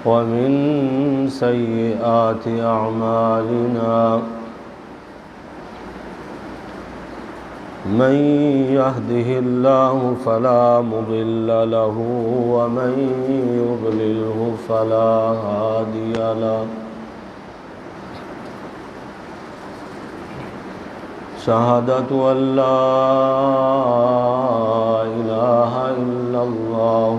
ومن سيئات أعمالنا من يهده الله فلا مضل له ومن يضلله فلا هادي له شهادة أن لا إله إلا الله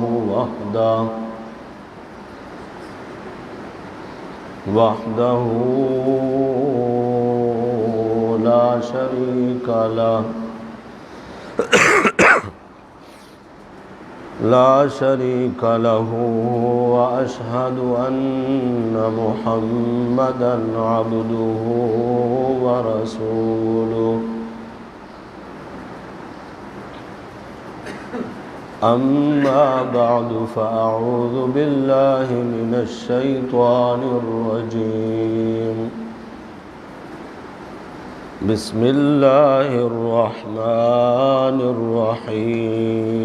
وحده لا شريك له وأشهد أن محمدا عبده ورسوله أما بعد فأعوذ بالله من الشيطان الرجيم بسم الله الرحمن الرحيم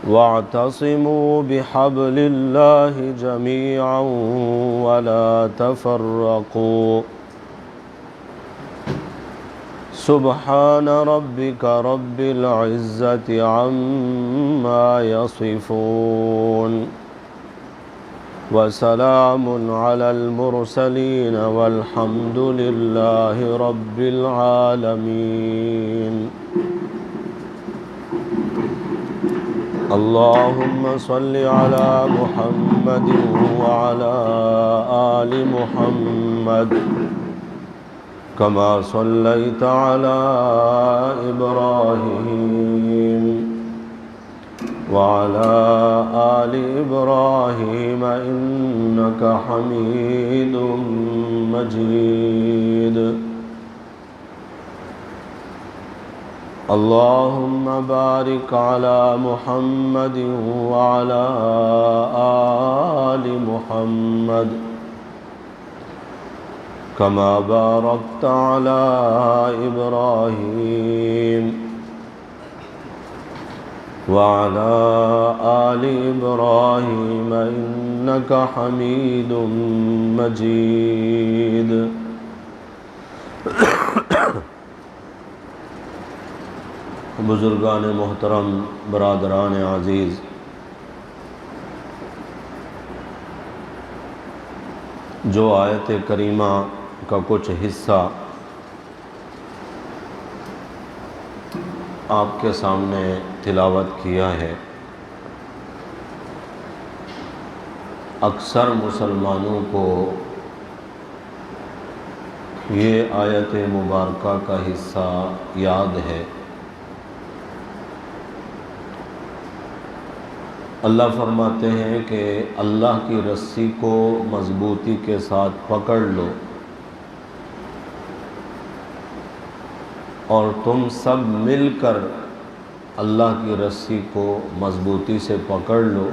واعتصموا بحبل الله جميعا ولا تفرقوا سبحان ربك رب العزة عما يصفون وسلام على المرسلين والحمد لله رب العالمين اللهم صل على محمد وعلى آل محمد كما صليت على إبراهيم وعلى آل إبراهيم إنك حميد مجيد اللهم بارك على محمد وعلى آل محمد كما باركت على إبراهيم وعلى آل إبراهيم إنك حميد مجيد بزرگان محترم، برادران عزیز، جو آیت کریمہ کا کچھ حصہ آپ کے سامنے تلاوت کیا ہے، اکثر مسلمانوں کو یہ آیت مبارکہ کا حصہ یاد ہے۔ اللہ فرماتے ہیں کہ اللہ کی رسی کو مضبوطی کے ساتھ پکڑ لو اور تم سب مل کر اللہ کی رسی کو مضبوطی سے پکڑ لو،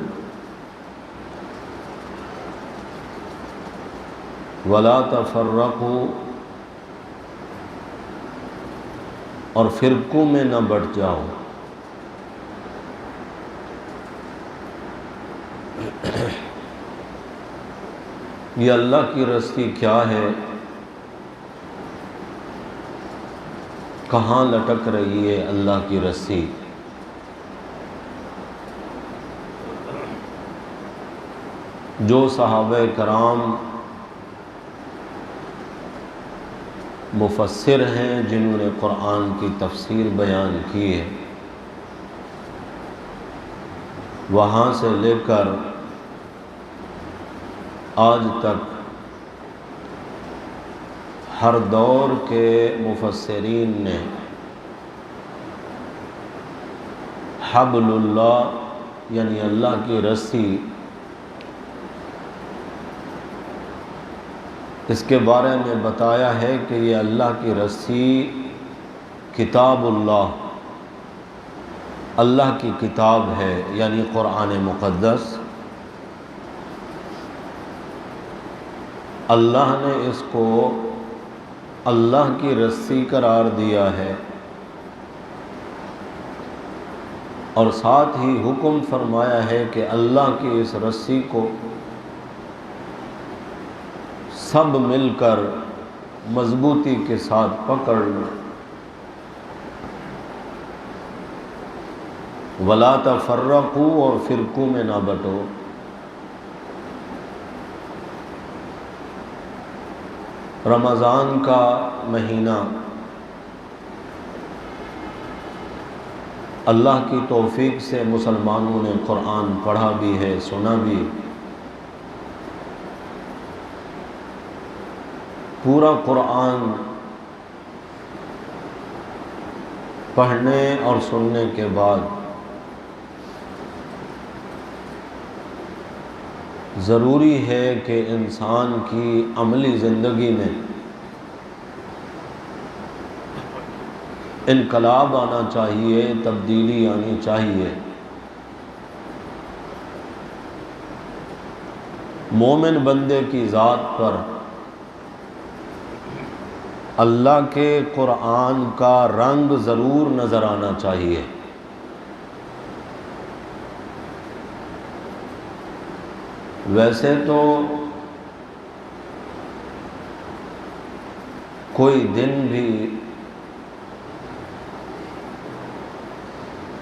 ولا تفرقوا، اور فرقوں میں نہ بٹ جاؤ۔ یہ اللہ کی رسی کیا ہے؟ کہاں لٹک رہی ہے اللہ کی رسی؟ جو صحابہ کرام مفسر ہیں، جنہوں نے قرآن کی تفسیر بیان کی ہے، وہاں سے لے کر آج تک ہر دور کے مفسرین نے حبل اللہ یعنی اللہ کی رسی، اس کے بارے میں بتایا ہے کہ یہ اللہ کی رسی کتاب اللہ کی کتاب ہے، یعنی قرآن مقدس۔ اللہ نے اس کو اللہ کی رسی قرار دیا ہے۔ اور ساتھ ہی حکم فرمایا ہے کہ اللہ کی اس رسی کو سب مل کر مضبوطی کے ساتھ پکڑ لو، ولا تفرقوا، اور فرقوں میں نہ بٹو۔ رمضان کا مہینہ اللہ کی توفیق سے مسلمانوں نے قرآن پڑھا بھی ہے، سنا بھی۔ پورا قرآن پڑھنے اور سننے کے بعد ضروری ہے کہ انسان کی عملی زندگی میں انقلاب آنا چاہیے، تبدیلی آنی چاہیے۔ مومن بندے کی ذات پر اللہ کے قرآن کا رنگ ضرور نظر آنا چاہیے۔ ویسے تو کوئی دن بھی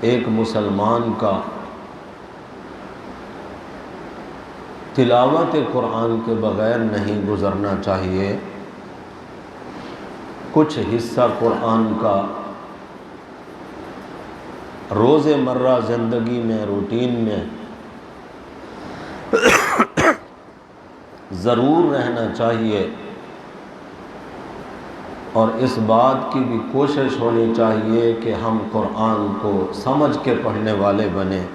ایک مسلمان کا تلاوت قرآن کے بغیر نہیں گزرنا چاہیے۔ کچھ حصہ قرآن کا روز مرہ زندگی میں، روٹین میں ضرور رہنا چاہیے، اور اس بات کی بھی کوشش ہونی چاہیے کہ ہم قرآن کو سمجھ کے پڑھنے والے بنیں،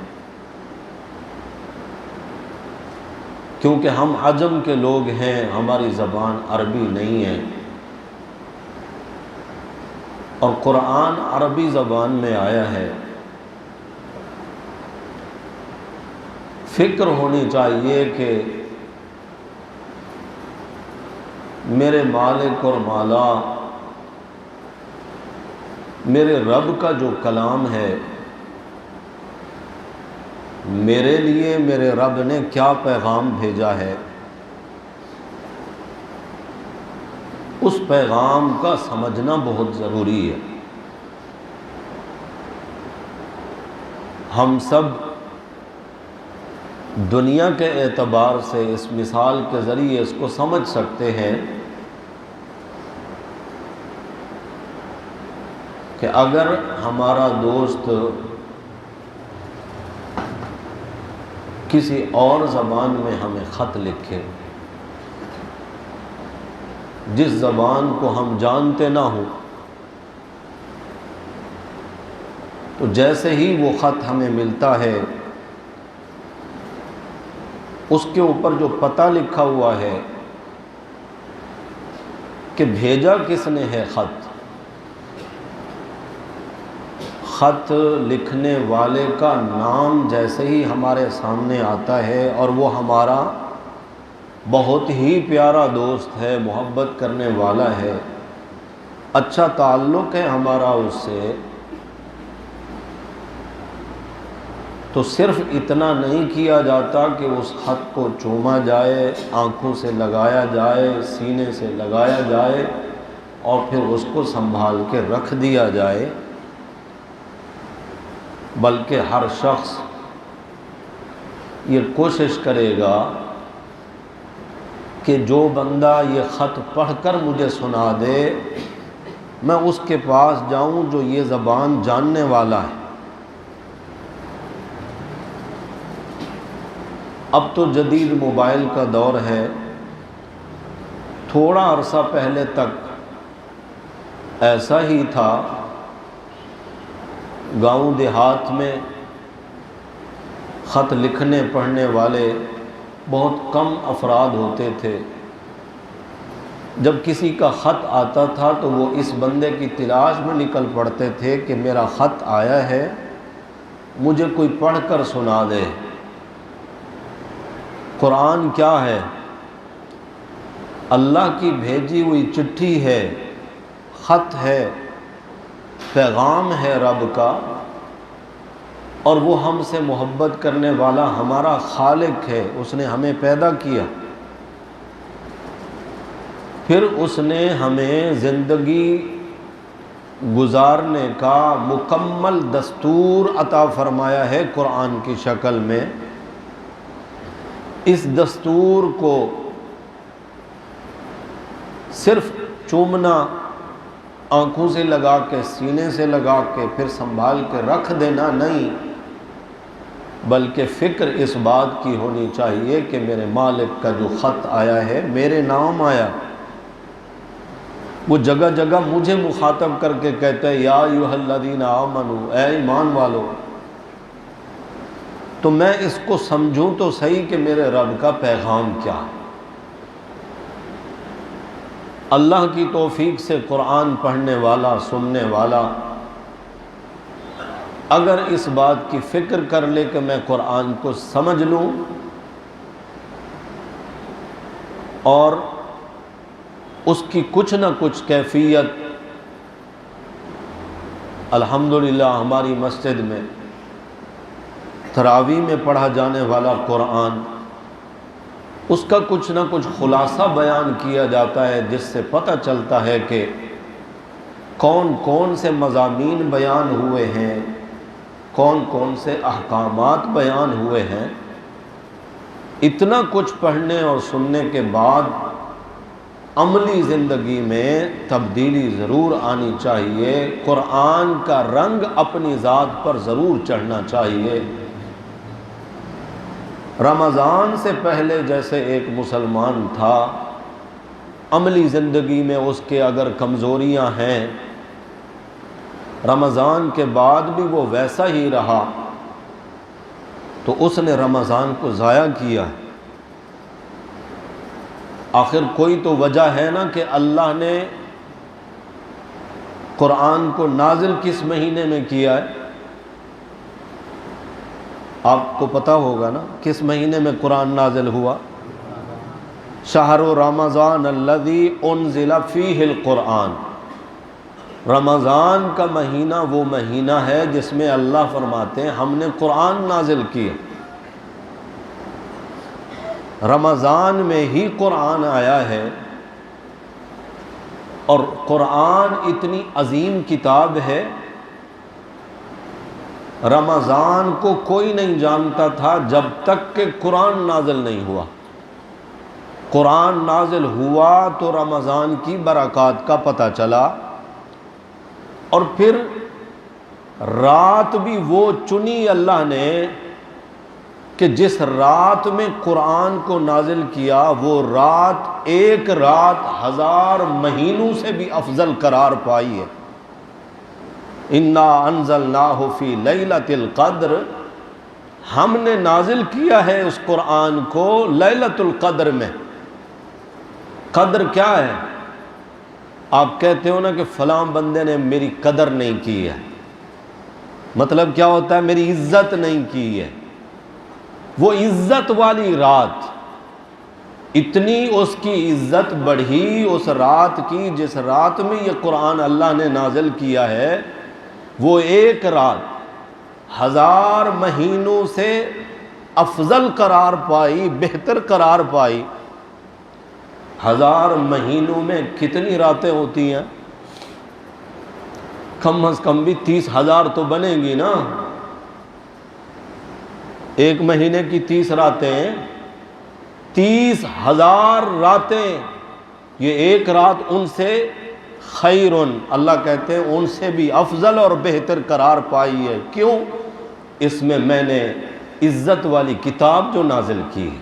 کیونکہ ہم عجم کے لوگ ہیں، ہماری زبان عربی نہیں ہے، اور قرآن عربی زبان میں آیا ہے۔ فکر ہونی چاہیے کہ میرے مالک اور مولا، میرے رب کا جو کلام ہے، میرے لیے میرے رب نے کیا پیغام بھیجا ہے، اس پیغام کا سمجھنا بہت ضروری ہے۔ ہم سب دنیا کے اعتبار سے اس مثال کے ذریعے اس کو سمجھ سکتے ہیں کہ اگر ہمارا دوست کسی اور زبان میں ہمیں خط لکھے، جس زبان کو ہم جانتے نہ ہوں، تو جیسے ہی وہ خط ہمیں ملتا ہے، اس کے اوپر جو پتہ لکھا ہوا ہے کہ بھیجا کس نے ہے خط لکھنے والے کا نام جیسے ہی ہمارے سامنے آتا ہے، اور وہ ہمارا بہت ہی پیارا دوست ہے، محبت کرنے والا ہے، اچھا تعلق ہے ہمارا اس سے، تو صرف اتنا نہیں کیا جاتا کہ اس خط کو چوما جائے، آنکھوں سے لگایا جائے، سینے سے لگایا جائے، اور پھر اس کو سنبھال کے رکھ دیا جائے، بلکہ ہر شخص یہ کوشش کرے گا کہ جو بندہ یہ خط پڑھ کر مجھے سنا دے، میں اس کے پاس جاؤں جو یہ زبان جاننے والا ہے۔ اب تو جدید موبائل کا دور ہے، تھوڑا عرصہ پہلے تک ایسا ہی تھا، گاؤں دیہات میں خط لکھنے پڑھنے والے بہت کم افراد ہوتے تھے۔ جب کسی کا خط آتا تھا تو وہ اس بندے کی تلاش میں نکل پڑتے تھے کہ میرا خط آیا ہے، مجھے کوئی پڑھ کر سنا دے۔ قرآن کیا ہے؟ اللہ کی بھیجی ہوئی چٹھی ہے، خط ہے، پیغام ہے رب کا، اور وہ ہم سے محبت کرنے والا ہمارا خالق ہے، اس نے ہمیں پیدا کیا، پھر اس نے ہمیں زندگی گزارنے کا مکمل دستور عطا فرمایا ہے قرآن کی شکل میں۔ اس دستور کو صرف چومنا، آنکھوں سے لگا کے، سینے سے لگا کے، پھر سنبھال کے رکھ دینا نہیں، بلکہ فکر اس بات کی ہونی چاہیے کہ میرے مالک کا جو خط آیا ہے، میرے نام آیا، وہ جگہ جگہ مجھے مخاطب کر کے کہتا ہے یا ایھا الذین آمنوا، اے ایمان والو، تو میں اس کو سمجھوں تو صحیح کہ میرے رب کا پیغام کیا ہے۔ اللہ کی توفیق سے قرآن پڑھنے والا، سننے والا اگر اس بات کی فکر کر لے کہ میں قرآن کو سمجھ لوں اور اس کی کچھ نہ کچھ کیفیت، الحمدللہ ہماری مسجد میں تراویح میں پڑھا جانے والا قرآن، اس کا کچھ نہ کچھ خلاصہ بیان کیا جاتا ہے، جس سے پتہ چلتا ہے کہ کون کون سے مضامین بیان ہوئے ہیں، کون کون سے احکامات بیان ہوئے ہیں۔ اتنا کچھ پڑھنے اور سننے کے بعد عملی زندگی میں تبدیلی ضرور آنی چاہیے، قرآن کا رنگ اپنی ذات پر ضرور چڑھنا چاہیے۔ رمضان سے پہلے جیسے ایک مسلمان تھا، عملی زندگی میں اس کے اگر کمزوریاں ہیں، رمضان کے بعد بھی وہ ویسا ہی رہا تو اس نے رمضان کو ضائع کیا۔ آخر کوئی تو وجہ ہے نا کہ اللہ نے قرآن کو نازل کس مہینے میں کیا ہے؟ آپ کو پتہ ہوگا نا کس مہینے میں قرآن نازل ہوا؟ شہر رمضان الذی انزل فیہ القرآن، رمضان کا مہینہ وہ مہینہ ہے جس میں اللہ فرماتے ہیں ہم نے قرآن نازل کیا۔ رمضان میں ہی قرآن آیا ہے، اور قرآن اتنی عظیم کتاب ہے، رمضان کو کوئی نہیں جانتا تھا جب تک کہ قرآن نازل نہیں ہوا۔ قرآن نازل ہوا تو رمضان کی برکات کا پتہ چلا، اور پھر رات بھی وہ چنی اللہ نے کہ جس رات میں قرآن کو نازل کیا، وہ رات ایک رات 1000 مہینوں سے بھی افضل قرار پائی ہے۔ انا انزلناہ فی لیلۃ القدر، ہم نے نازل کیا ہے اس قرآن کو لیلۃ القدر میں۔ قدر کیا ہے؟ آپ کہتے ہو نا کہ فلاں بندے نے میری قدر نہیں کی ہے، مطلب کیا ہوتا ہے؟ میری عزت نہیں کی ہے۔ وہ عزت والی رات، اتنی اس کی عزت بڑھی اس رات کی جس رات میں یہ قرآن اللہ نے نازل کیا ہے، وہ ایک رات 1000 مہینوں سے افضل قرار پائی، بہتر قرار پائی۔ 1000 مہینوں میں کتنی راتیں ہوتی ہیں؟ کم از کم بھی 30,000 تو بنے گی نا۔ ایک مہینے کی 30 راتیں، 30,000 راتیں، یہ ایک رات ان سے خیرن، اللہ کہتے ہیں ان سے بھی افضل اور بہتر قرار پائی ہے۔ کیوں؟ اس میں میں نے عزت والی کتاب جو نازل کی ہے،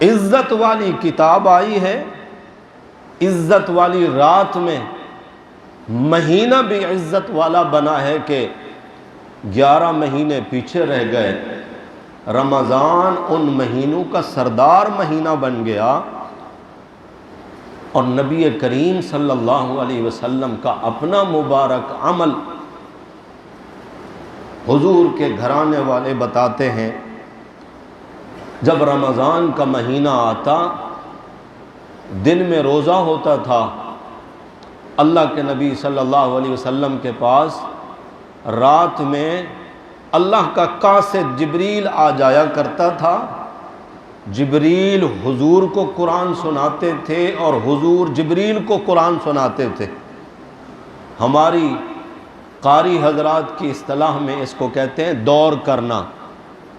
عزت والی کتاب آئی ہے، عزت والی رات میں، مہینہ بھی عزت والا بنا ہے کہ 11 مہینے پیچھے رہ گئے، رمضان ان مہینوں کا سردار مہینہ بن گیا، اور نبی کریم صلی اللہ علیہ وسلم کا اپنا مبارک عمل حضور کے گھرانے والے بتاتے ہیں، جب رمضان کا مہینہ آتا، دن میں روزہ ہوتا تھا، اللہ کے نبی صلی اللہ علیہ وسلم کے پاس رات میں اللہ کا قاصد جبریل آ جایا کرتا تھا، جبریل حضور کو قرآن سناتے تھے اور حضور جبریل کو قرآن سناتے تھے۔ ہماری قاری حضرات کی اصطلاح میں اس کو کہتے ہیں دور کرنا۔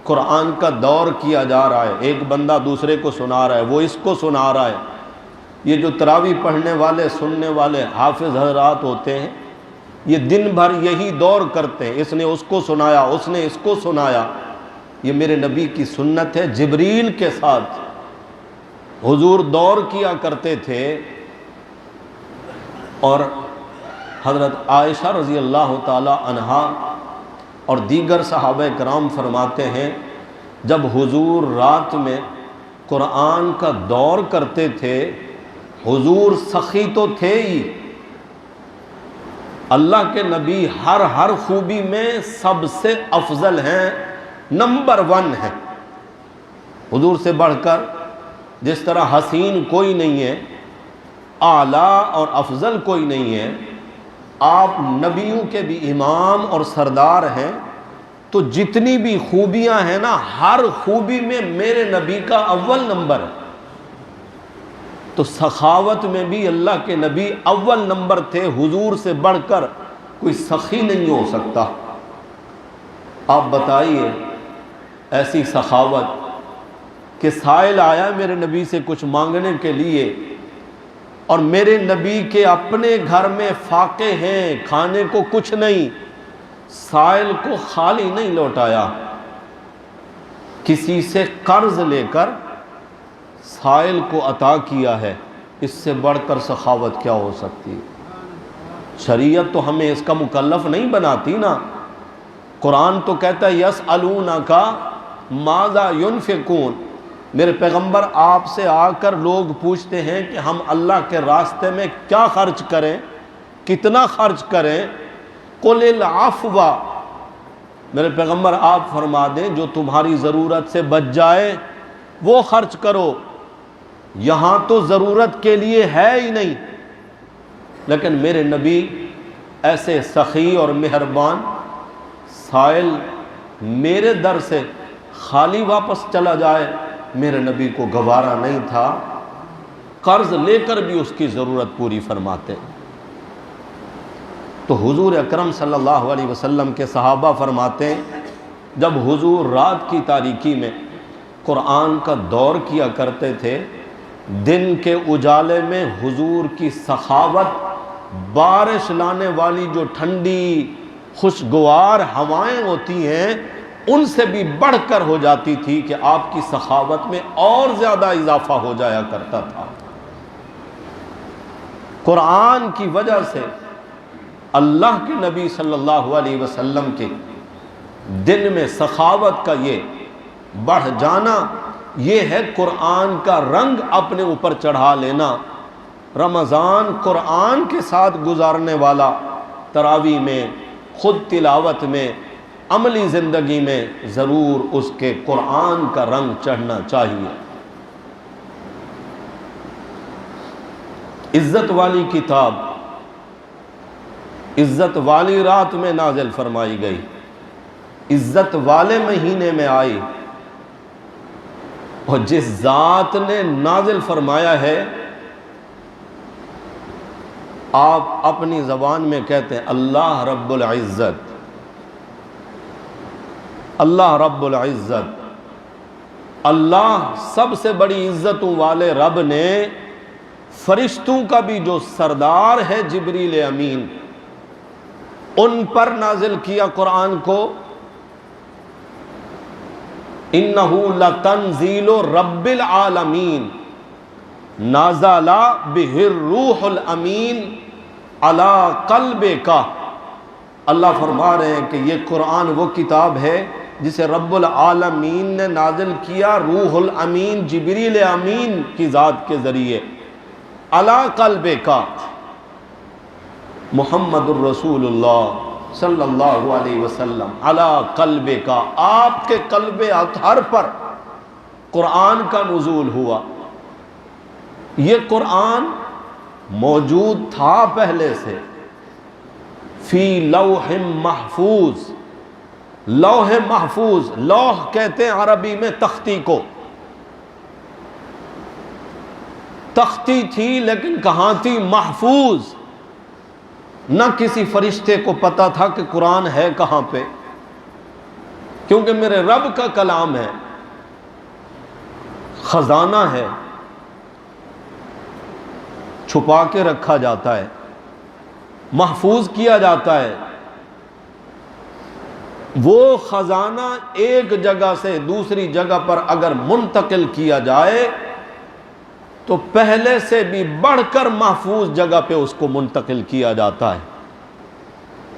قرآن کا دور کیا جا رہا ہے، ایک بندہ دوسرے کو سنا رہا ہے، وہ اس کو سنا رہا ہے۔ یہ جو تراویح پڑھنے والے سننے والے حافظ حضرات ہوتے ہیں، یہ دن بھر یہی دور کرتے ہیں، اس نے اس کو سنایا، اس نے اس کو سنایا۔ یہ میرے نبی کی سنت ہے، جبریل کے ساتھ حضور دور کیا کرتے تھے۔ اور حضرت عائشہ رضی اللہ تعالی عنہا اور دیگر صحابہ کرام فرماتے ہیں، جب حضور رات میں قرآن کا دور کرتے تھے، حضور سخی تو تھے ہی، اللہ کے نبی ہر خوبی میں سب سے افضل ہیں، نمبر 1 ہیں۔ حضور سے بڑھ کر جس طرح حسین کوئی نہیں ہے، اعلیٰ اور افضل کوئی نہیں ہے، آپ نبیوں کے بھی امام اور سردار ہیں، تو جتنی بھی خوبیاں ہیں نا، ہر خوبی میں میرے نبی کا اول نمبر ہے۔ تو سخاوت میں بھی اللہ کے نبی اول نمبر تھے، حضور سے بڑھ کر کوئی سخی نہیں ہو سکتا۔ آپ بتائیے ایسی سخاوت کہ سائل آیا میرے نبی سے کچھ مانگنے کے لیے، اور میرے نبی کے اپنے گھر میں فاقے ہیں، کھانے کو کچھ نہیں، سائل کو خالی نہیں لوٹایا، کسی سے قرض لے کر سائل کو عطا کیا ہے۔ اس سے بڑھ کر سخاوت کیا ہو سکتی؟ شریعت تو ہمیں اس کا مکلف نہیں بناتی نا۔ قرآن تو کہتا ہے یسألونک ماذا ينفقون، میرے پیغمبر آپ سے آ کر لوگ پوچھتے ہیں کہ ہم اللہ کے راستے میں کیا خرچ کریں، کتنا خرچ کریں۔ قل العفو، میرے پیغمبر آپ فرما دیں جو تمہاری ضرورت سے بچ جائے وہ خرچ کرو۔ یہاں تو ضرورت کے لیے ہے ہی نہیں، لیکن میرے نبی ایسے سخی اور مہربان، سائل میرے در سے خالی واپس چلا جائے میرے نبی کو گوارا نہیں تھا، قرض لے کر بھی اس کی ضرورت پوری فرماتے۔ تو حضور اکرم صلی اللہ علیہ وسلم کے صحابہ فرماتے ہیں، جب حضور رات کی تاریکی میں قرآن کا دور کیا کرتے تھے، دن کے اجالے میں حضور کی سخاوت بارش لانے والی جو ٹھنڈی خوشگوار ہوائیں ہوتی ہیں ان سے بھی بڑھ کر ہو جاتی تھی کہ آپ کی سخاوت میں اور زیادہ اضافہ ہو جایا کرتا تھا۔ قرآن کی وجہ سے اللہ کے نبی صلی اللہ علیہ وسلم کے دن میں سخاوت کا یہ بڑھ جانا، یہ ہے قرآن کا رنگ اپنے اوپر چڑھا لینا۔ رمضان قرآن کے ساتھ گزارنے والا تراویح میں، خود تلاوت میں، عملی زندگی میں ضرور اس کے قرآن کا رنگ چڑھنا چاہیے۔ عزت والی کتاب عزت والی رات میں نازل فرمائی گئی، عزت والے مہینے میں آئی، اور جس ذات نے نازل فرمایا ہے آپ اپنی زبان میں کہتے ہیں اللہ رب العزت، اللہ رب العزت، اللہ سب سے بڑی عزتوں والے رب نے فرشتوں کا بھی جو سردار ہے جبریل امین، ان پر نازل کیا قرآن کو۔ انہ لتنزیل رب العالمین نازل بہ الروح الامین علی قلبک، اللہ فرما رہے ہیں کہ یہ قرآن وہ کتاب ہے جسے رب العالمین نے نازل کیا روح الامین جبریل امین کی ذات کے ذریعے، علی قلبک، محمد الرسول اللہ صلی اللہ علیہ وسلم، علی قلبک، آپ کے قلب اطہر پر قرآن کا نزول ہوا۔ یہ قرآن موجود تھا پہلے سے، فی لوح محفوظ، لوح محفوظ، لوح کہتے ہیں عربی میں تختی کو، تختی تھی لیکن کہاں تھی؟ محفوظ۔ نہ کسی فرشتے کو پتا تھا کہ قرآن ہے کہاں پہ، کیونکہ میرے رب کا کلام ہے، خزانہ ہے، چھپا کے رکھا جاتا ہے، محفوظ کیا جاتا ہے۔ وہ خزانہ ایک جگہ سے دوسری جگہ پر اگر منتقل کیا جائے تو پہلے سے بھی بڑھ کر محفوظ جگہ پہ اس کو منتقل کیا جاتا ہے۔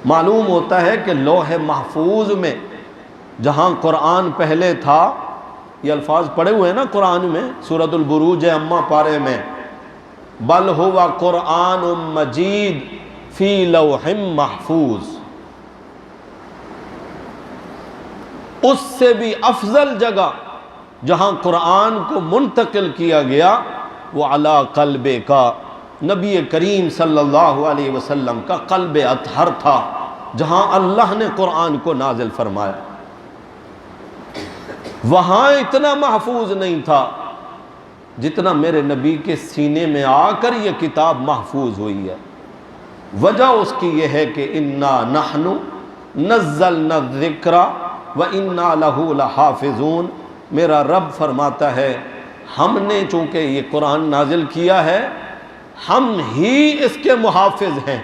معلوم ہوتا ہے کہ لوح محفوظ میں جہاں قرآن پہلے تھا، یہ الفاظ پڑھے ہوئے ہیں نا قرآن میں، سورۃ البروج اما پارے میں، بل ہوا قرآن مجید فی لوح محفوظ۔ اس سے بھی افضل جگہ جہاں قرآن کو منتقل کیا گیا وہ علی قلب کا، نبی کریم صلی اللہ علیہ وسلم کا قلب اطہر تھا، جہاں اللہ نے قرآن کو نازل فرمایا۔ وہاں اتنا محفوظ نہیں تھا جتنا میرے نبی کے سینے میں آ کر یہ کتاب محفوظ ہوئی ہے۔ وجہ اس کی یہ ہے کہ انا نحن نزلنا الذکر وَإِنَّا لَهُ لَحَافِظُونَ، میرا رب فرماتا ہے ہم نے چونکہ یہ قرآن نازل کیا ہے، ہم ہی اس کے محافظ ہیں۔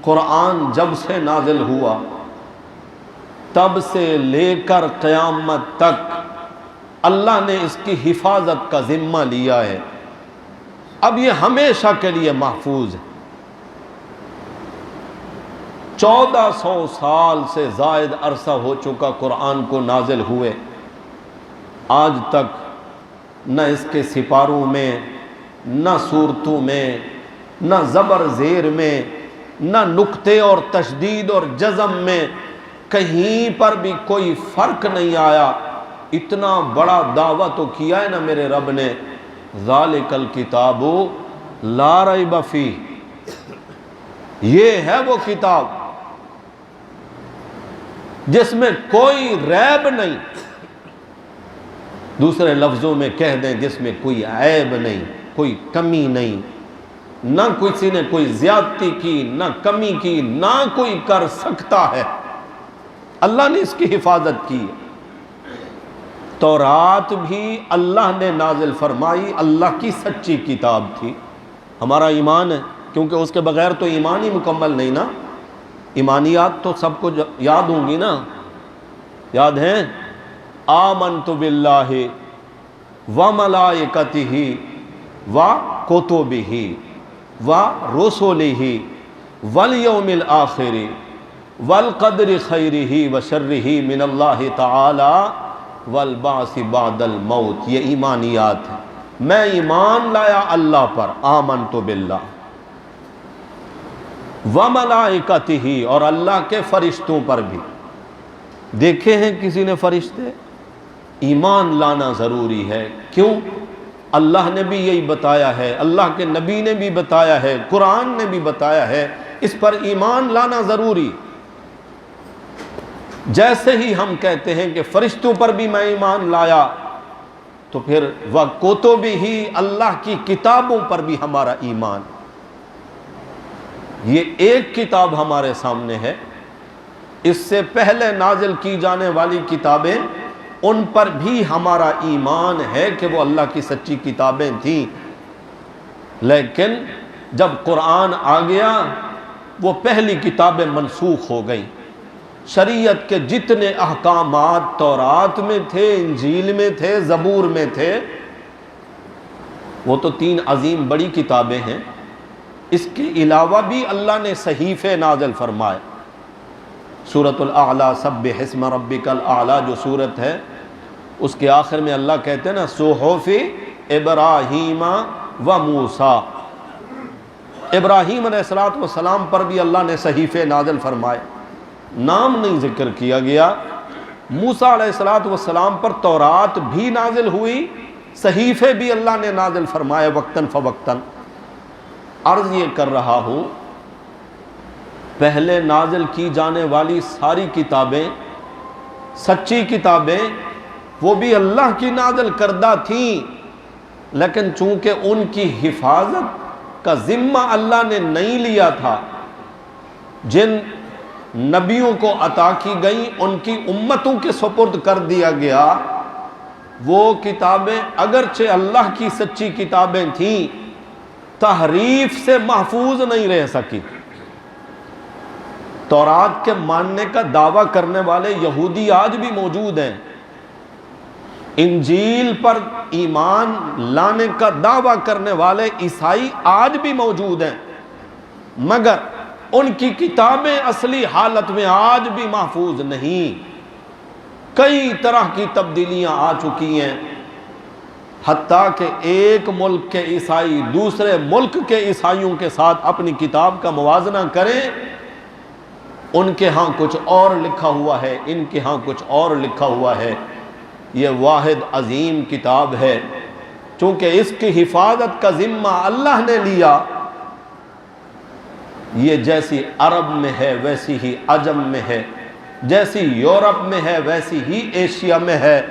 قرآن جب سے نازل ہوا تب سے لے کر قیامت تک اللہ نے اس کی حفاظت کا ذمہ لیا ہے، اب یہ ہمیشہ کے لیے محفوظ ہے۔ 1400 سال سے زائد عرصہ ہو چکا قرآن کو نازل ہوئے، آج تک نہ اس کے سپاروں میں، نہ صورتوں میں، نہ زبر زیر میں، نہ نقطے اور تشدید اور جزم میں کہیں پر بھی کوئی فرق نہیں آیا۔ اتنا بڑا دعویٰ تو کیا ہے نا میرے رب نے، ذالک الکتاب لا ریب فیہ، یہ ہے وہ کتاب جس میں کوئی ریب نہیں، دوسرے لفظوں میں کہہ دیں جس میں کوئی عیب نہیں، کوئی کمی نہیں، نہ کسی نے کوئی زیادتی کی، نہ کمی کی، نہ کوئی کر سکتا ہے۔ اللہ نے اس کی حفاظت کی۔ تورات بھی اللہ نے نازل فرمائی، اللہ کی سچی کتاب تھی، ہمارا ایمان ہے، کیونکہ اس کے بغیر تو ایمان ہی مکمل نہیں نا۔ ایمانیات تو سب کو یاد ہوں گی نا، یاد ہیں؟ آمنت باللہ وملائکتہ وکتبہ ورسلہ والیوم الآخر والقدر خیرہ وشرہ من اللہ تعالی والبعث بعد الموت، یہ ایمانیات ہیں۔ میں ایمان لایا اللہ پر، آمنت باللہ، وملائکتہ، اور اللہ کے فرشتوں پر بھی۔ دیکھے ہیں کسی نے فرشتے؟ ایمان لانا ضروری ہے۔ کیوں؟ اللہ نے بھی یہی بتایا ہے، اللہ کے نبی نے بھی بتایا ہے، قرآن نے بھی بتایا ہے، اس پر ایمان لانا ضروری۔ جیسے ہی ہم کہتے ہیں کہ فرشتوں پر بھی میں ایمان لایا، تو پھر وَکُتُبِهِ، اللہ کی کتابوں پر بھی ہمارا ایمان۔ یہ ایک کتاب ہمارے سامنے ہے، اس سے پہلے نازل کی جانے والی کتابیں، ان پر بھی ہمارا ایمان ہے کہ وہ اللہ کی سچی کتابیں تھیں، لیکن جب قرآن آ گیا وہ پہلی کتابیں منسوخ ہو گئیں۔ شریعت کے جتنے احکامات تورات میں تھے، انجیل میں تھے، زبور میں تھے، وہ تو 3 عظیم بڑی کتابیں ہیں۔ اس کے علاوہ بھی اللہ نے صحیفے نازل فرمائے۔ سورۃ الاعلیٰ، سبح اسم ربک الاعلیٰ جو سورت ہے، اس کے آخر میں اللہ کہتے ہیں نا صحف ابراہیم و موسیٰ، ابراہیم علیہ السلام پر بھی اللہ نے صحیفے نازل فرمائے، نام نہیں ذکر کیا گیا۔ موسیٰ علیہ السلام پر تورات بھی نازل ہوئی، صحیفے بھی اللہ نے نازل فرمائے وقتاً فوقتاً۔ عرض یہ کر رہا ہوں پہلے نازل کی جانے والی ساری کتابیں، سچی کتابیں، وہ بھی اللہ کی نازل کردہ تھیں، لیکن چونکہ ان کی حفاظت کا ذمہ اللہ نے نہیں لیا تھا، جن نبیوں کو عطا کی گئیں ان کی امتوں کے سپرد کر دیا گیا، وہ کتابیں اگرچہ اللہ کی سچی کتابیں تھیں، تحریف سے محفوظ نہیں رہ سکی۔ تورات کے ماننے کا دعویٰ کرنے والے یہودی آج بھی موجود ہیں، انجیل پر ایمان لانے کا دعویٰ کرنے والے عیسائی آج بھی موجود ہیں، مگر ان کی کتابیں اصلی حالت میں آج بھی محفوظ نہیں۔ کئی طرح کی تبدیلیاں آ چکی ہیں، حتیٰ کہ ایک ملک کے عیسائی دوسرے ملک کے عیسائیوں کے ساتھ اپنی کتاب کا موازنہ کریں، ان کے ہاں کچھ اور لکھا ہوا ہے، ان کے ہاں کچھ اور لکھا ہوا ہے۔ یہ واحد عظیم کتاب ہے، چونکہ اس کی حفاظت کا ذمہ اللہ نے لیا۔ یہ جیسی عرب میں ہے ویسی ہی عجم میں ہے، جیسی یورپ میں ہے ویسی ہی ایشیا میں ہے،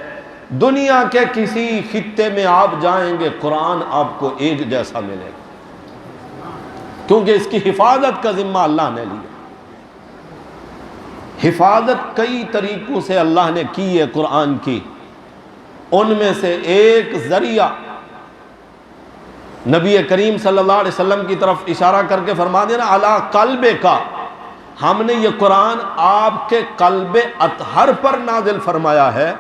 دنیا کے کسی خطے میں آپ جائیں گے قرآن آپ کو ایک جیسا ملے گا، کیونکہ اس کی حفاظت کا ذمہ اللہ نے لیا۔ حفاظت کئی طریقوں سے اللہ نے کی ہے قرآن کی، ان میں سے ایک ذریعہ نبی کریم صلی اللہ علیہ وسلم کی طرف اشارہ کر کے فرما دینا علی قلب کا، ہم نے یہ قرآن آپ کے قلب اطہر پر نازل فرمایا ہے۔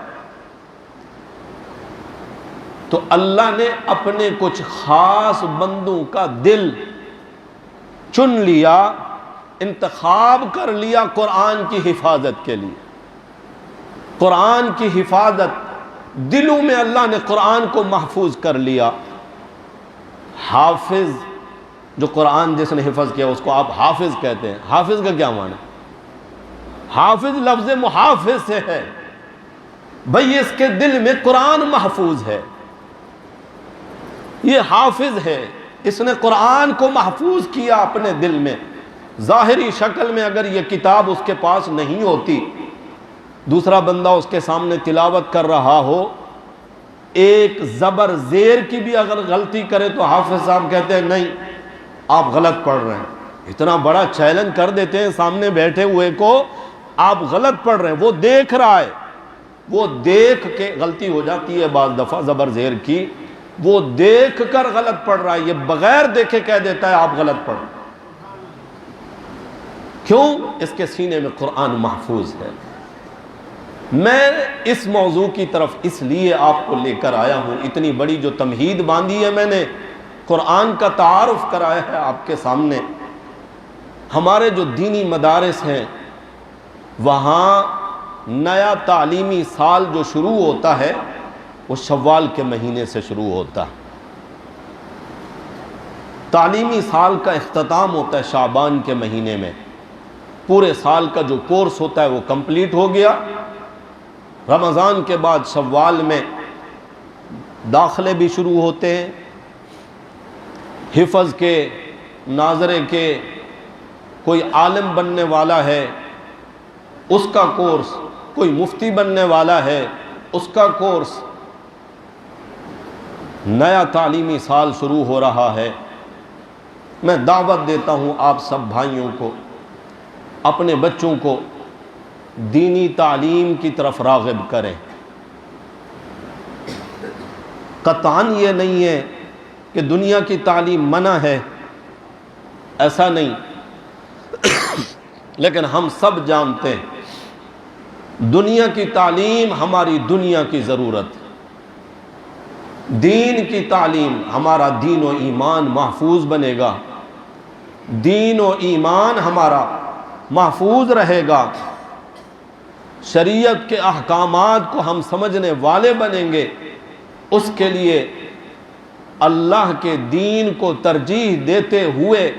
تو اللہ نے اپنے کچھ خاص بندوں کا دل چن لیا، انتخاب کر لیا قرآن کی حفاظت کے لیے۔ قرآن کی حفاظت دلوں میں اللہ نے قرآن کو محفوظ کر لیا۔ حافظ، جو قرآن جس نے حفظ کیا اس کو آپ حافظ کہتے ہیں۔ حافظ کا کیا معنی؟ حافظ لفظ محافظ سے ہے، بھئی اس کے دل میں قرآن محفوظ ہے، یہ حافظ ہے، اس نے قرآن کو محفوظ کیا اپنے دل میں۔ ظاہری شکل میں اگر یہ کتاب اس کے پاس نہیں ہوتی، دوسرا بندہ اس کے سامنے تلاوت کر رہا ہو، ایک زبر زیر کی بھی اگر غلطی کرے تو حافظ صاحب کہتے ہیں نہیں آپ غلط پڑھ رہے ہیں، اتنا بڑا چیلنج کر دیتے ہیں سامنے بیٹھے ہوئے کو، آپ غلط پڑھ رہے ہیں، وہ دیکھ رہا ہے، وہ دیکھ کے غلطی ہو جاتی ہے بعض دفعہ زبر زیر کی، وہ دیکھ کر غلط پڑھ رہا ہے، یہ بغیر دیکھے کہہ دیتا ہے آپ غلط پڑھ رہے ہیں۔ کیوں؟ اس کے سینے میں قرآن محفوظ ہے۔ میں اس موضوع کی طرف اس لیے آپ کو لے کر آیا ہوں، اتنی بڑی جو تمہید باندھی ہے میں نے، قرآن کا تعارف کرایا ہے آپ کے سامنے۔ ہمارے جو دینی مدارس ہیں وہاں نیا تعلیمی سال جو شروع ہوتا ہے وہ شوال کے مہینے سے شروع ہوتا ہے، تعلیمی سال کا اختتام ہوتا ہے شعبان کے مہینے میں، پورے سال کا جو کورس ہوتا ہے وہ کمپلیٹ ہو گیا، رمضان کے بعد شوال میں داخلے بھی شروع ہوتے ہیں، حفظ کے، ناظرے کے، کوئی عالم بننے والا ہے اس کا کورس، کوئی مفتی بننے والا ہے اس کا کورس، نیا تعلیمی سال شروع ہو رہا ہے۔ میں دعوت دیتا ہوں آپ سب بھائیوں کو، اپنے بچوں کو دینی تعلیم کی طرف راغب کریں۔ قطعاً یہ نہیں ہے کہ دنیا کی تعلیم منع ہے، ایسا نہیں، لیکن ہم سب جانتے ہیں دنیا کی تعلیم ہماری دنیا کی ضرورت ہے، دین کی تعلیم ہمارا دین و ایمان محفوظ بنے گا، دین و ایمان ہمارا محفوظ رہے گا، شریعت کے احکامات کو ہم سمجھنے والے بنیں گے۔ اس کے لیے اللہ کے دین کو ترجیح دیتے ہوئے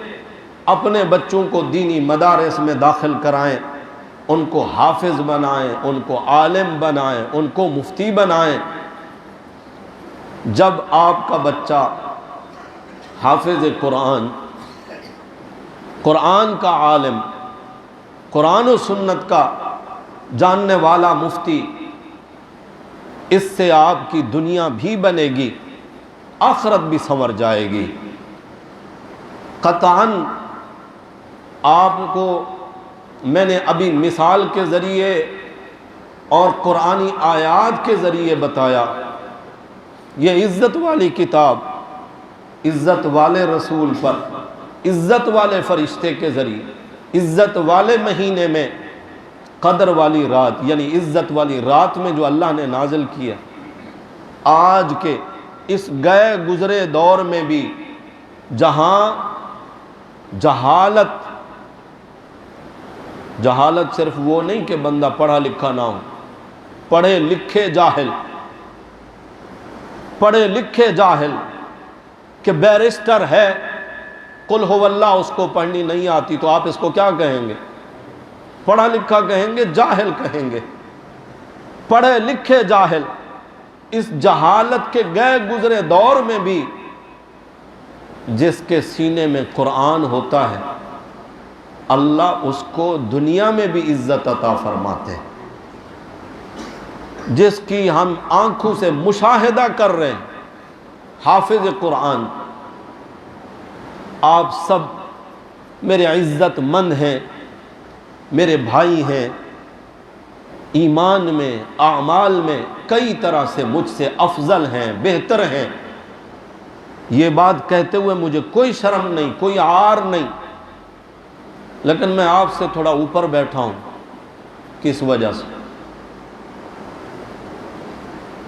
اپنے بچوں کو دینی مدارس میں داخل کرائیں، ان کو حافظ بنائیں، ان کو عالم بنائیں، ان کو مفتی بنائیں۔ جب آپ کا بچہ حافظ قرآن، قرآن کا عالم، قرآن و سنت کا جاننے والا مفتی، اس سے آپ کی دنیا بھی بنے گی، آخرت بھی سنور جائے گی۔ قطعاً آپ کو میں نے ابھی مثال کے ذریعے اور قرآنی آیات کے ذریعے بتایا، یہ عزت والی کتاب، عزت والے رسول پر، عزت والے فرشتے کے ذریعے، عزت والے مہینے میں، قدر والی رات یعنی عزت والی رات میں جو اللہ نے نازل کیا، آج کے اس گئے گزرے دور میں بھی جہاں جہالت صرف وہ نہیں کہ بندہ پڑھا لکھا نہ ہو، پڑھے لکھے جاہل کہ بیرسٹر ہے، قل ہو اللہ اس کو پڑھنی نہیں آتی تو آپ اس کو کیا کہیں گے؟ پڑھا لکھا کہیں گے؟ جاہل کہیں گے؟ پڑھے لکھے جاہل۔ اس جہالت کے گئے گزرے دور میں بھی جس کے سینے میں قرآن ہوتا ہے، اللہ اس کو دنیا میں بھی عزت عطا فرماتے ہیں۔ جس کی ہم آنکھوں سے مشاہدہ کر رہے ہیں، حافظ قرآن، آپ سب میرے عزت مند ہیں، میرے بھائی ہیں، ایمان میں، اعمال میں کئی طرح سے مجھ سے افضل ہیں، بہتر ہیں۔ یہ بات کہتے ہوئے مجھے کوئی شرم نہیں، کوئی عار نہیں، لیکن میں آپ سے تھوڑا اوپر بیٹھا ہوں۔ کس وجہ سے؟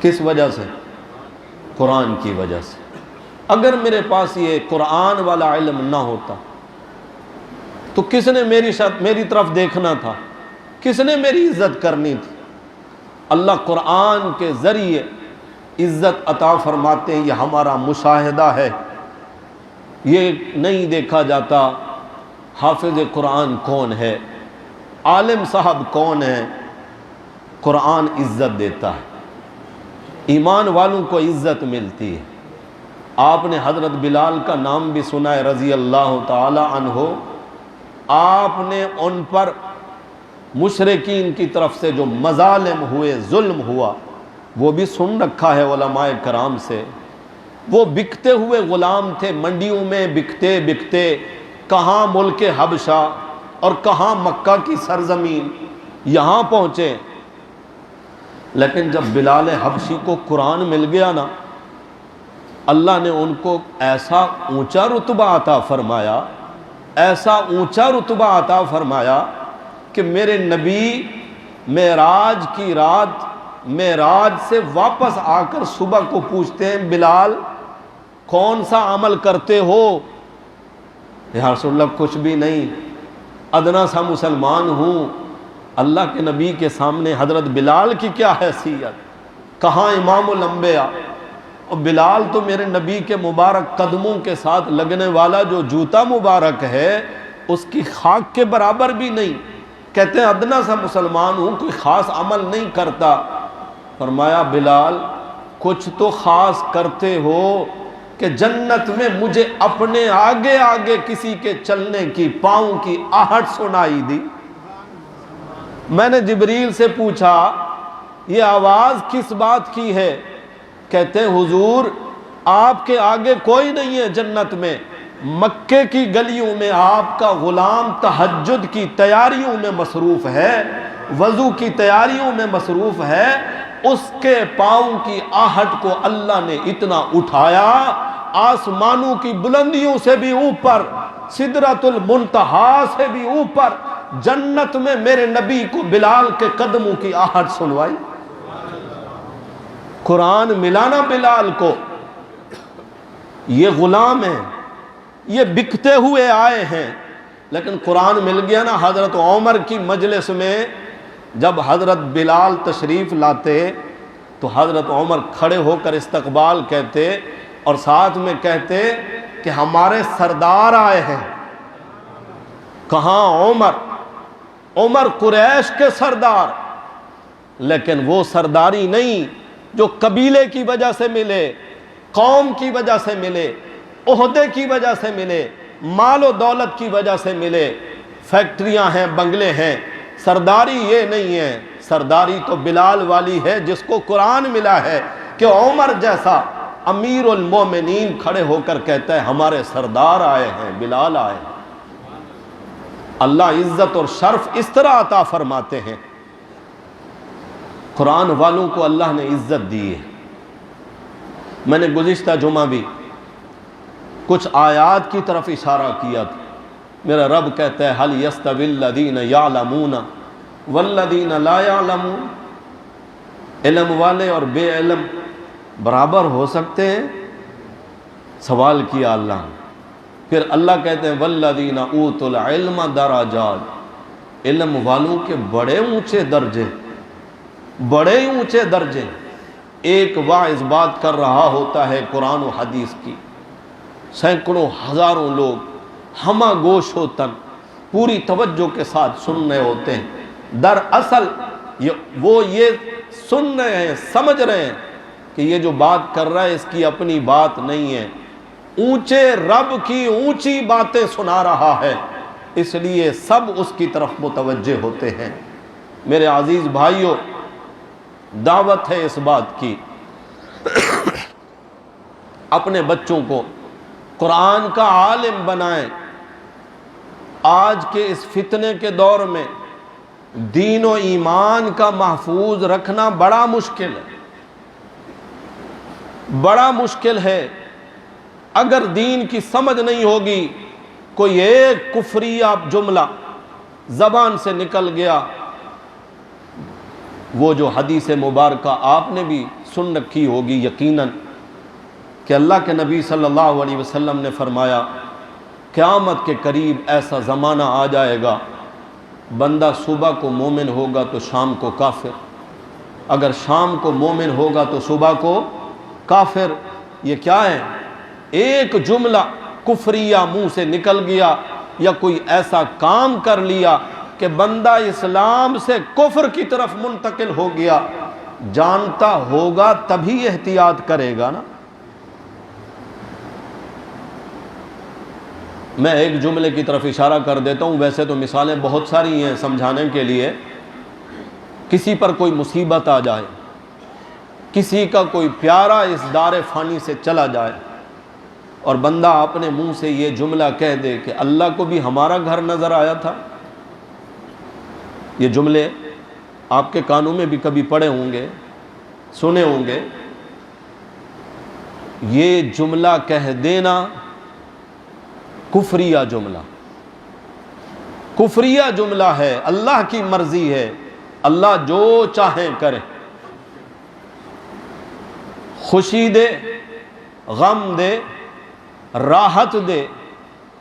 کس وجہ سے؟ قرآن کی وجہ سے۔ اگر میرے پاس یہ قرآن والا علم نہ ہوتا تو کس نے میری طرف دیکھنا تھا؟ کس نے میری عزت کرنی تھی؟ اللہ قرآن کے ذریعے عزت عطا فرماتے ہیں، یہ ہمارا مشاہدہ ہے۔ یہ نہیں دیکھا جاتا حافظ قرآن کون ہے، عالم صاحب کون ہے، قرآن عزت دیتا ہے، ایمان والوں کو عزت ملتی ہے۔ آپ نے حضرت بلال کا نام بھی سنا ہے رضی اللہ تعالی عنہ، آپ نے ان پر مشرکین کی طرف سے جو مظالم ہوئے، ظلم ہوا، وہ بھی سن رکھا ہے علماء کرام سے۔ وہ بکتے ہوئے غلام تھے، منڈیوں میں بکتے بکتے کہاں ملک حبشہ اور کہاں مکہ کی سرزمین، یہاں پہنچے۔ لیکن جب بلال حبشی کو قرآن مل گیا نا، اللہ نے ان کو ایسا اونچا رتبہ عطا فرمایا، ایسا اونچا رتبہ عطا فرمایا کہ میرے نبی معراج کی رات معراج سے واپس آ کر صبح کو پوچھتے ہیں، بلال کون سا عمل کرتے ہو؟ یا رسول اللہ کچھ بھی نہیں، ادنا سا مسلمان ہوں۔ اللہ کے نبی کے سامنے حضرت بلال کی کیا حیثیت، کہاں امام الانبیاء، اور بلال تو میرے نبی کے مبارک قدموں کے ساتھ لگنے والا جو جوتا مبارک ہے اس کی خاک کے برابر بھی نہیں۔ کہتے ہیں ادنا سا مسلمان ہوں، کوئی خاص عمل نہیں کرتا۔ فرمایا بلال کچھ تو خاص کرتے ہو کہ جنت میں مجھے اپنے آگے آگے کسی کے چلنے کی، پاؤں کی آہٹ سنائی دی۔ میں نے جبریل سے پوچھا یہ آواز کس بات کی ہے؟ کہتے ہیں حضور آپ کے آگے کوئی نہیں ہے جنت میں، مکے کی گلیوں میں آپ کا غلام تہجد کی تیاریوں میں مصروف ہے، وضو کی تیاریوں میں مصروف ہے، اس کے پاؤں کی آہٹ کو اللہ نے اتنا اٹھایا، آسمانوں کی بلندیوں سے بھی اوپر، سدرۃ المنتہا سے بھی اوپر، جنت میں میرے نبی کو بلال کے قدموں کی آہٹ سنوائی۔ قرآن ملانا بلال کو، یہ غلام ہیں، یہ بکتے ہوئے آئے ہیں، لیکن قرآن مل گیا نا۔ حضرت عمر کی مجلس میں جب حضرت بلال تشریف لاتے تو حضرت عمر کھڑے ہو کر استقبال کہتے اور ساتھ میں کہتے کہ ہمارے سردار آئے ہیں۔ کہاں عمر قریش کے سردار، لیکن وہ سرداری نہیں جو قبیلے کی وجہ سے ملے، قوم کی وجہ سے ملے، عہدے کی وجہ سے ملے، مال و دولت کی وجہ سے ملے۔ فیکٹریاں ہیں، بنگلے ہیں، سرداری یہ نہیں ہے۔ سرداری تو بلال والی ہے جس کو قرآن ملا ہے کہ عمر جیسا امیر المومنین کھڑے ہو کر کہتا ہے ہمارے سردار آئے ہیں، بلال آئے ہیں۔ اللہ عزت اور شرف اس طرح عطا فرماتے ہیں۔ قرآن والوں کو اللہ نے عزت دی ہے۔ میں نے گزشتہ جمعہ بھی کچھ آیات کی طرف اشارہ کیا تھا۔ میرا رب کہتا ہے هل يستوي الذين يعلمون والذين لا يعلمون، علم والے اور بے علم برابر ہو سکتے ہیں؟ سوال کیا اللہ نے۔ پھر اللہ کہتے ہیں والذین اوتوا العلم درجات، علم والوں کے بڑے اونچے درجے، بڑے اونچے درجے۔ ایک واعظ بات کر رہا ہوتا ہے قرآن و حدیث کی، سینکڑوں ہزاروں لوگ ہمہ گوش ہو تن پوری توجہ کے ساتھ سن رہے ہوتے ہیں۔ دراصل وہ یہ سن رہے ہیں، سمجھ رہے ہیں کہ یہ جو بات کر رہا ہے اس کی اپنی بات نہیں ہے، اونچے رب کی اونچی باتیں سنا رہا ہے، اس لیے سب اس کی طرف متوجہ ہوتے ہیں۔ میرے عزیز بھائیوں، دعوت ہے اس بات کی اپنے بچوں کو قرآن کا عالم بنائیں۔ آج کے اس فتنے کے دور میں دین و ایمان کا محفوظ رکھنا بڑا مشکل ہے، بڑا مشکل ہے۔ اگر دین کی سمجھ نہیں ہوگی، کوئی ایک کفریہ جملہ زبان سے نکل گیا، وہ جو حدیث مبارکہ آپ نے بھی سن رکھی ہوگی یقیناً کہ اللہ کے نبی صلی اللہ علیہ وسلم نے فرمایا قیامت کے قریب ایسا زمانہ آ جائے گا، بندہ صبح کو مومن ہوگا تو شام کو کافر، اگر شام کو مومن ہوگا تو صبح کو کافر۔ یہ کیا ہے؟ ایک جملہ کفریہ منہ سے نکل گیا یا کوئی ایسا کام کر لیا کہ بندہ اسلام سے کفر کی طرف منتقل ہو گیا، جانتا ہوگا تبھی احتیاط کرے گا نا۔ میں ایک جملے کی طرف اشارہ کر دیتا ہوں، ویسے تو مثالیں بہت ساری ہیں سمجھانے کے لیے۔ کسی پر کوئی مصیبت آ جائے، کسی کا کوئی پیارا اس دار فانی سے چلا جائے اور بندہ اپنے منہ سے یہ جملہ کہہ دے کہ اللہ کو بھی ہمارا گھر نظر آیا تھا۔ یہ جملے آپ کے کانوں میں بھی کبھی پڑے ہوں گے، سنے ہوں گے۔ یہ جملہ کہہ دینا کفریہ جملہ، کفریہ جملہ ہے۔ اللہ کی مرضی ہے، اللہ جو چاہیں کرے، خوشی دے، غم دے، راحت دے،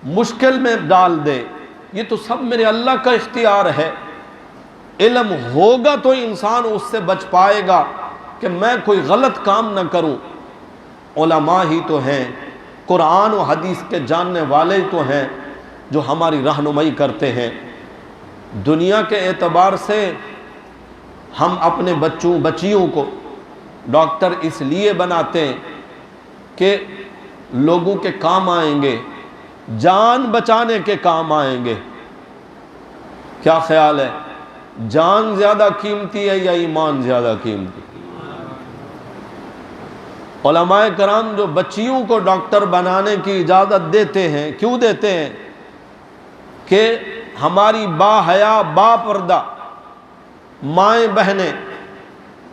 مشکل میں ڈال دے، یہ تو سب میرے اللہ کا اختیار ہے۔ علم ہوگا تو انسان اس سے بچ پائے گا کہ میں کوئی غلط کام نہ کروں۔ علماء ہی تو ہیں، قرآن و حدیث کے جاننے والے تو ہیں جو ہماری رہنمائی کرتے ہیں۔ دنیا کے اعتبار سے ہم اپنے بچیوں کو ڈاکٹر اس لیے بناتے ہیں کہ لوگوں کے کام آئیں گے، جان بچانے کے کام آئیں گے۔ کیا خیال ہے، جان زیادہ قیمتی ہے یا ایمان زیادہ قیمتی؟ علماء کرام جو بچیوں کو ڈاکٹر بنانے کی اجازت دیتے ہیں، کیوں دیتے ہیں؟ کہ ہماری با حیا با پردہ مائیں بہنیں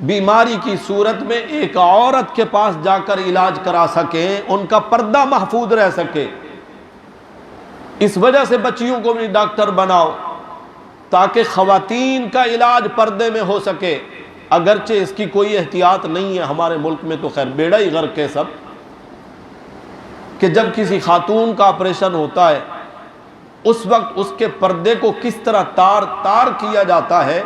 بیماری کی صورت میں ایک عورت کے پاس جا کر علاج کرا سکیں، ان کا پردہ محفوظ رہ سکے۔ اس وجہ سے بچیوں کو بھی ڈاکٹر بناؤ تاکہ خواتین کا علاج پردے میں ہو سکے۔ اگرچہ اس کی کوئی احتیاط نہیں ہے ہمارے ملک میں، تو خیر بیڑا ہی غرق ہے سب، کہ جب کسی خاتون کا آپریشن ہوتا ہے اس وقت اس کے پردے کو کس طرح تار کیا جاتا ہے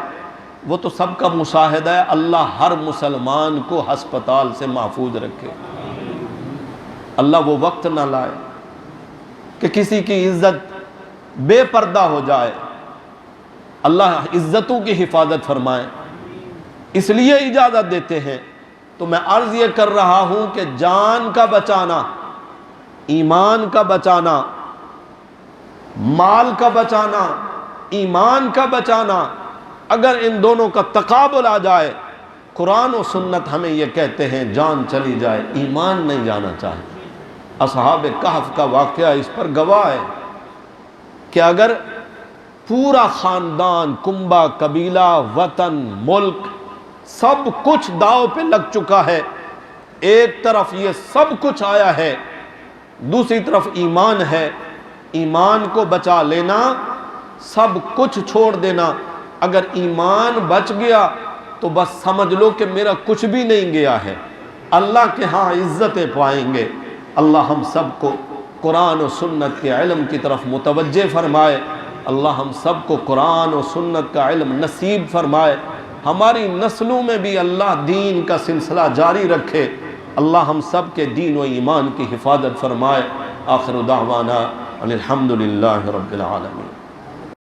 وہ تو سب کا مشاہدہ ہے۔ اللہ ہر مسلمان کو ہسپتال سے محفوظ رکھے، اللہ وہ وقت نہ لائے کہ کسی کی عزت بے پردہ ہو جائے۔ اللہ عزتوں کی حفاظت فرمائے، اس لیے اجازت دیتے ہیں۔ تو میں عرض یہ کر رہا ہوں کہ جان کا بچانا، ایمان کا بچانا، مال کا بچانا، ایمان کا بچانا، اگر ان دونوں کا تقابل آ جائے، قرآن و سنت ہمیں یہ کہتے ہیں جان چلی جائے، ایمان نہیں جانا چاہیے۔ اصحاب کہف کا واقعہ اس پر گواہ ہے کہ اگر پورا خاندان، کنبہ، قبیلہ، وطن، ملک، سب کچھ داؤ پہ لگ چکا ہے، ایک طرف یہ سب کچھ آیا ہے، دوسری طرف ایمان ہے، ایمان کو بچا لینا، سب کچھ چھوڑ دینا، اگر ایمان بچ گیا تو بس سمجھ لو کہ میرا کچھ بھی نہیں گیا ہے، اللہ کے ہاں عزتیں پائیں گے۔ اللہ ہم سب کو قرآن و سنت کے علم کی طرف متوجہ فرمائے، اللہ ہم سب کو قرآن و سنت کا علم نصیب فرمائے، ہماری نسلوں میں بھی اللہ دین کا سلسلہ جاری رکھے، اللہ ہم سب کے دین و ایمان کی حفاظت فرمائے۔ آخر دعوانا الحمدللہ رب العالمین۔